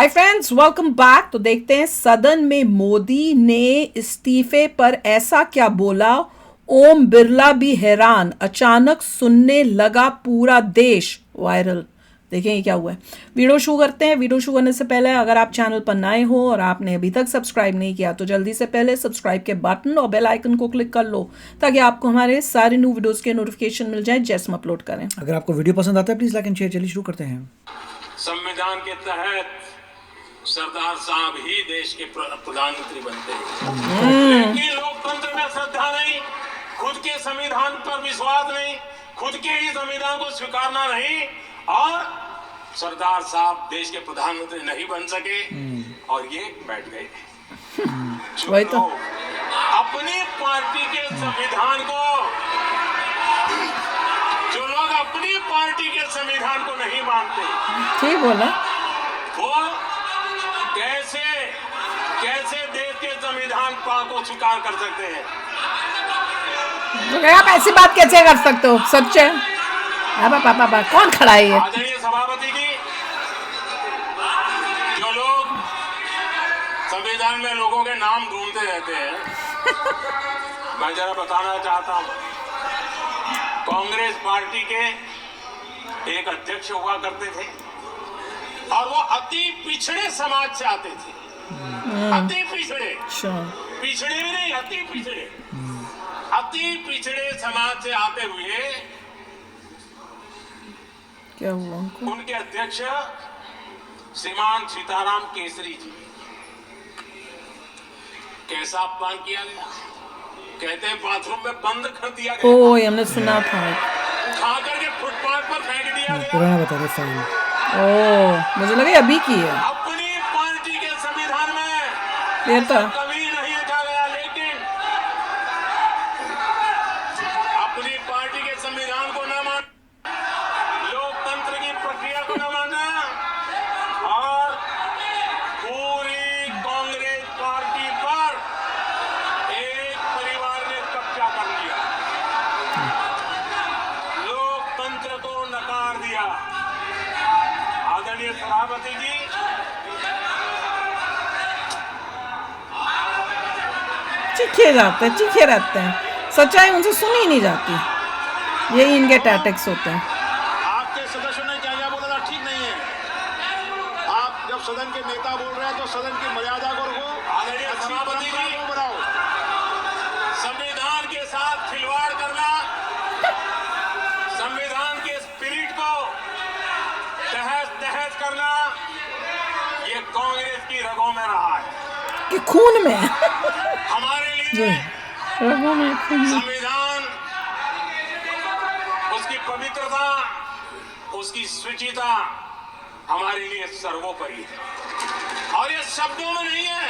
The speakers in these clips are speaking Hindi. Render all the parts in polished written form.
Friends, welcome back. तो देखते हैं सदन में मोदी ने इस्तीफे पर ऐसा क्या बोला। ओम बिरला भी हैरान, अचानक सुनने लगा पूरा देश। वायरल। देखें ये क्या हुआ है। वीडियो शुरू करते हैं। वीडियो शुरू करने से पहले अगर आप चैनल पर नए हो और आपने अभी तक सब्सक्राइब नहीं किया तो जल्दी से पहले सब्सक्राइब के बटन और बेल आइकन को क्लिक कर लो ताकि आपको हमारे सारे न्यू वीडियोस के नोटिफिकेशन मिल जाए जैसे हम अपलोड करें। अगर आपको वीडियो पसंद आता है प्लीज लाइक एंड शेयर। चलिए शुरू करते हैं। संविधान के तहत सरदार साहब ही देश के प्रधानमंत्री बनते हैं, लेकिन लोकतंत्र में श्रद्धा नहीं, खुद के संविधान पर विश्वास नहीं, खुद के ही संविधान को स्वीकारना नहीं, और सरदार साहब देश के प्रधानमंत्री नहीं बन सके और ये बैठ गए। वही तो अपनी पार्टी के संविधान को, जो लोग अपनी पार्टी के संविधान को नहीं मानते, ठीक बोला, वो कैसे देश के संविधान को स्वीकार कर सकते हैं। तो आप ऐसी बात कैसे कर सकते हो। सच है। पापा कौन खड़ा है ये। आदरणीय सभापति जी, जो लोग संविधान में लोगों के नाम ढूंढते रहते हैं, मैं जरा बताना चाहता हूं। कांग्रेस पार्टी के एक अध्यक्ष हुआ करते थे और वो अति पिछड़े समाज से आते थे। अति पिछड़े, पिछड़े भी नहीं, अति पिछड़े समाज से आते हुए क्या हुआ उनको? उनके अध्यक्ष श्रीमान सीताराम केसरी जी, कैसा अपमान किया गया। कहते हैं बाथरूम में बंद कर दिया गया। ओ, हमने सुना था। उठा करके फुटपाथ पर फेंक दिया गया। पुराना बता रहे फाइल। ओ, मुझे लगा अभी की है। अपनी पार्टी के संविधान में ये तो कभी नहीं लिखा गया, लेकिन अपनी पार्टी के संविधान को न मानना, लोकतंत्र की प्रक्रिया को न मानना और पूरी कांग्रेस पार्टी पर एक परिवार ने कब्जा कर लिया, लोकतंत्र को नकार दिया। आदरणीय सभापति जी, चीखे रहते हैं। सच्चाई उनसे सुनी ही नहीं जाती। यही इनके टैक्टिक्स होते हैं। आपके सदस्यों ने क्या क्या बोला था, ठीक नहीं है। आप जब सदन के नेता बोल रहे हैं तो सदन की मर्यादा को रखो। आदरणीय सभापति जी, बनाओ। संविधान के साथ खिलवाड़ करना, संविधान के स्पिरिट को तहस करना, ये कांग्रेस की रगों में रहा है, कि खून में है। हमारे लिए रगों में खून में। संविधान, उसकी पवित्रता, उसकी शुचिता हमारे लिए सर्वोपरि है। और ये शब्दों में नहीं है,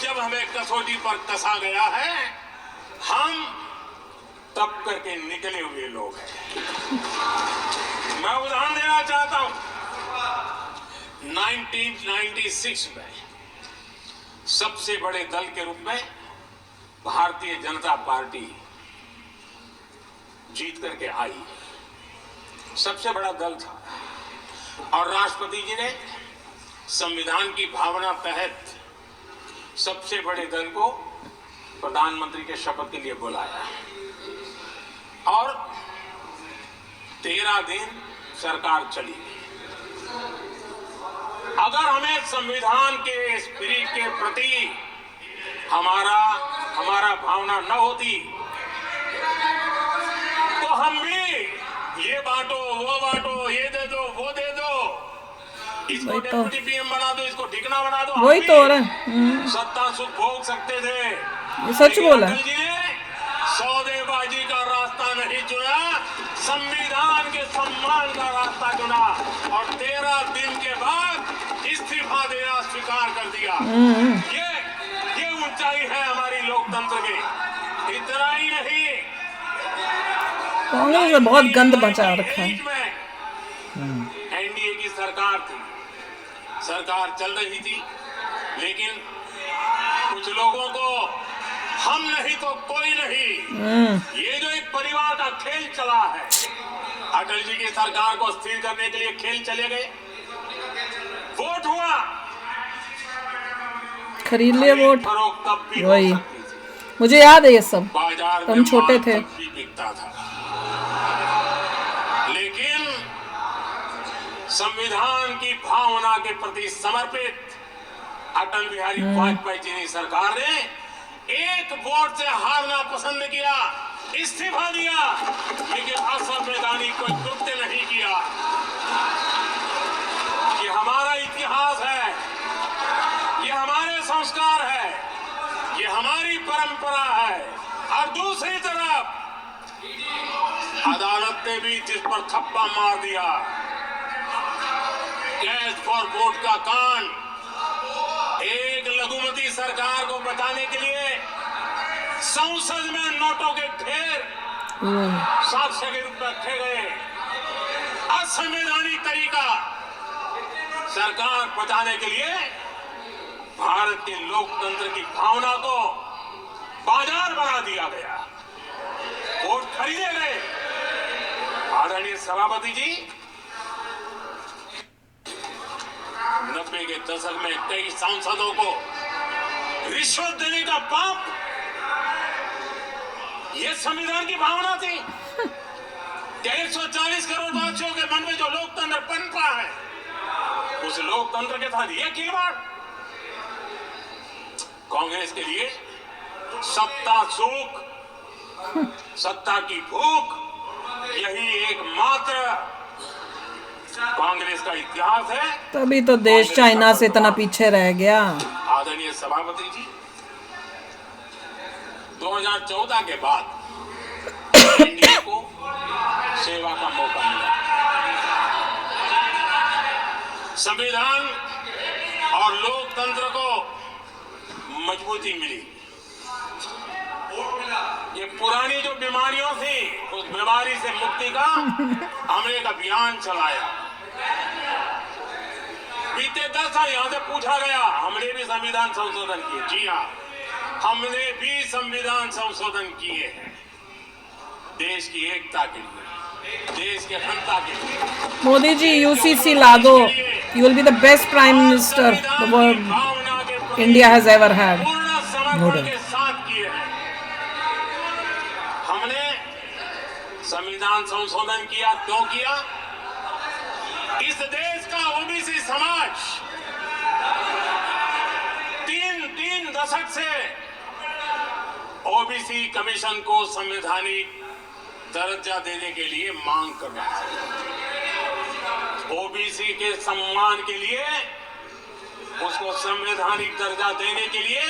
जब हमें कसौटी पर कसा गया है, हम तप करके निकले हुए लोग हैं। मैं उदाहरण देना चाहता हूं। 1996 में सबसे बड़े दल के रूप में भारतीय जनता पार्टी जीत करके आई, सबसे बड़ा दल था, और राष्ट्रपति जी ने संविधान की भावना तहत सबसे बड़े दल को प्रधानमंत्री के शपथ के लिए बुलाया, और 13 दिन सरकार चली। अगर हमें संविधान के स्पिरिट के प्रति हमारा भावना न होती तो हम भी ये बांटो, वो बांटो, ये दे दो, वो दे दो, इसको डेप्यूटी पीएम बना दो, इसको ठिकाना बना दो, वही तो हो रहा है। सत्ता सुख भोग सकते थे। ये सच बोला। अटल जी ने सौदेबाजी का रास्ता नहीं चुना, संविधान के सम्मान का रास्ता चुना, और 13 दिन के बाद इस्तीफा देना स्वीकार कर दिया। ये ऊंचाई है हमारी लोकतंत्र की। इतना ही नहीं, कांग्रेस ने बहुत गंद बचा रखा है। एनडीए की सरकार थी, सरकार चल रही थी, लेकिन कुछ लोगों को हम नहीं तो कोई नहीं, ये जो एक परिवार का खेल चला है, अटल जी की सरकार को स्थिर करने के लिए खेल चले गए। वोट हुआ, खरीद लिए वोट, फरोख्त तब भी हो वही सकती थी। मुझे याद है ये सब, बाजार हम में छोटे माल थे। तब भी बिकता था। लेकिन संविधान की भावना के प्रति समर्पित अटल बिहारी वाजपेयी जी की सरकार ने एक वोट से हारना पसंद किया, इस्तीफा दिया, लेकिन असंवैधानिक कोई कृत्य नहीं किया। ये हमारा इतिहास है, ये हमारे संस्कार है, ये हमारी परंपरा है। और दूसरी तरफ अदालत ने भी जिस पर थप्पा मार दिया, कैश फॉर वोट का कांड, एक लघुमती सरकार को बचाने के लिए संसद में नोटों के ढेर साक्ष्य के रूप में रखे गए, असंवैधानिक तरीका। सरकार बचाने के लिए भारत के लोकतंत्र की भावना को बाजार बना दिया गया, वोट खरीदे गए। आदरणीय सभापति जी, 90 के दशक में कई सांसदों को रिश्वत देने का पाप, ये संविधान की भावना थी। 140 करोड़ वासियों के मन में जो लोकतंत्र पनपा है, उस लोकतंत्र के साथ ये खिलवाड़। कांग्रेस के लिए सत्ता सुख, सत्ता की भूख, यही एकमात्र कांग्रेस का इतिहास है। तभी तो देश चाइना से इतना पीछे रह गया। आदरणीय सभापति जी, 2014 के बाद इंडिया को सेवा का मौका मिला। संविधान और लोकतंत्र को मजबूती मिली। ये पुरानी जो बीमारियों थी, उस बीमारी से मुक्ति का हमने एक अभियान चलाया। बीते 10 साल यहां से पूछा गया, हमने भी संविधान संशोधन किए। जी हाँ, हमने भी संविधान संशोधन किए हैं, देश की एकता के लिए, देश की अखंडता के लिए। मोदी जी यूसीसी ला दो, you will be the best prime minister the world India has ever had. पूर्ण समर्पण के साथ किए हैं। हमने संविधान संशोधन किया, क्यों किया? इस देश का ओबीसी समाज तीन दशक से ओबीसी कमीशन को संवैधानिक दर्जा देने के लिए मांग कर रहा है। ओबीसी के सम्मान के लिए, उसको संवैधानिक दर्जा देने के लिए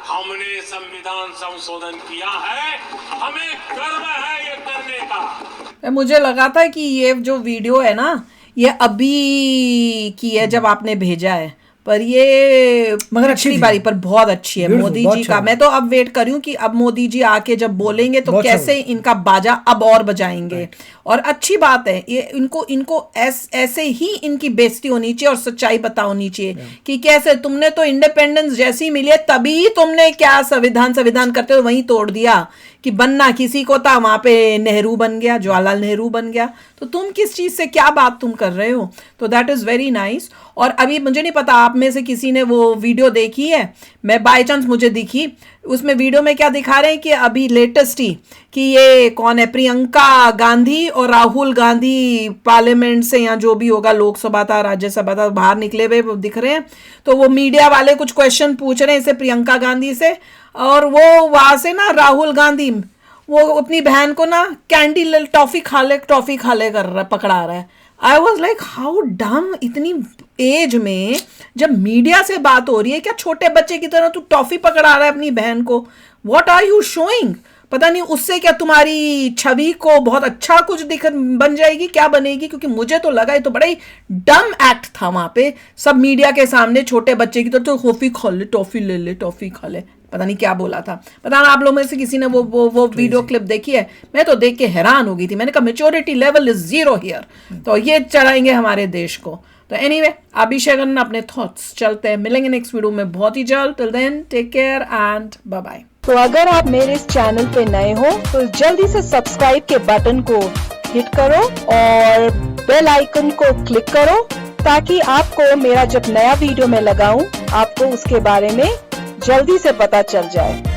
हमने संविधान संशोधन किया है। हमें गर्व है ये करने का। मुझे लगा था कि ये जो वीडियो है ना, ये अभी की है जब आपने भेजा है, पर ये मगर अच्छी पिछली बारी पर बहुत अच्छी है मोदी जी का। मैं तो अब वेट कर रही हूँ कि अब मोदी जी आके जब बोलेंगे तो कैसे इनका बाजा अब और बजाएंगे। और अच्छी बात है, ये इनको ऐसे ही इनकी बेइज्जती होनी चाहिए और सच्चाई पता होनी चाहिए कि कैसे तुमने तो इंडिपेंडेंस जैसी मिली है, तभी तुमने क्या संविधान करते हुए वहीं तोड़ दिया कि बनना किसी को था, वहां पे नेहरू बन गया, जवाहरलाल नेहरू बन गया। तो तुम किस चीज से क्या बात तुम कर रहे हो? तो दैट इज वेरी नाइस। और अभी मुझे नहीं पता आप में से किसी ने वो वीडियो देखी है, मैं बाय चांस मुझे दिखी। उसमें वीडियो में क्या दिखा रहे हैं कि अभी लेटेस्ट ही कि ये कौन है, प्रियंका गांधी और राहुल गांधी पार्लियामेंट से या जो भी होगा, लोकसभा था राज्यसभा था, बाहर निकले हुए वो दिख रहे हैं। तो वो मीडिया वाले कुछ क्वेश्चन पूछ रहे हैं इसे प्रियंका गांधी से, और वो वहां से ना राहुल गांधी वो अपनी बहन को ना कैंडी टॉफी खा ले कर रहा, पकड़ा रहा है। आई वॉज लाइक हाउ डम, इतनी एज में जब मीडिया से बात हो रही है, क्या छोटे बच्चे की तरह तू टॉफी पकड़ा रहा है अपनी बहन को? What are you showing? पता नहीं उससे क्या तुम्हारी छवि को बहुत अच्छा कुछ बन जाएगी, क्या बनेगी? क्योंकि मुझे तो लगा ये तो बड़ा ही डम एक्ट था वहां पे, सब मीडिया के सामने छोटे बच्चे की तो टॉफी खा ले, टॉफी ले ले, टॉफी खा ले, पता नहीं क्या बोला था। पता ना आप लोगों में से किसी ने वो वीडियो क्लिप देखी है? मैं तो देख के हैरान हो गई थी। मैंने कहा मेच्योरिटी लेवल इज 0 हियर। तो ये चढ़ाएंगे हमारे देश को। तो एनीवे, आप भी शेयर करना अपने थॉट्स। चलते हैं, मिलेंगे नेक्स्ट वीडियो में बहुत ही जल्द। Till then take care and bye bye. तो अगर आप मेरे इस चैनल पे नए हो तो जल्दी से सब्सक्राइब के बटन को हिट करो और बेल आइकन को क्लिक करो, ताकि आपको मेरा जब नया वीडियो मैं लगाऊं आपको उसके बारे में जल्दी से पता चल जाए।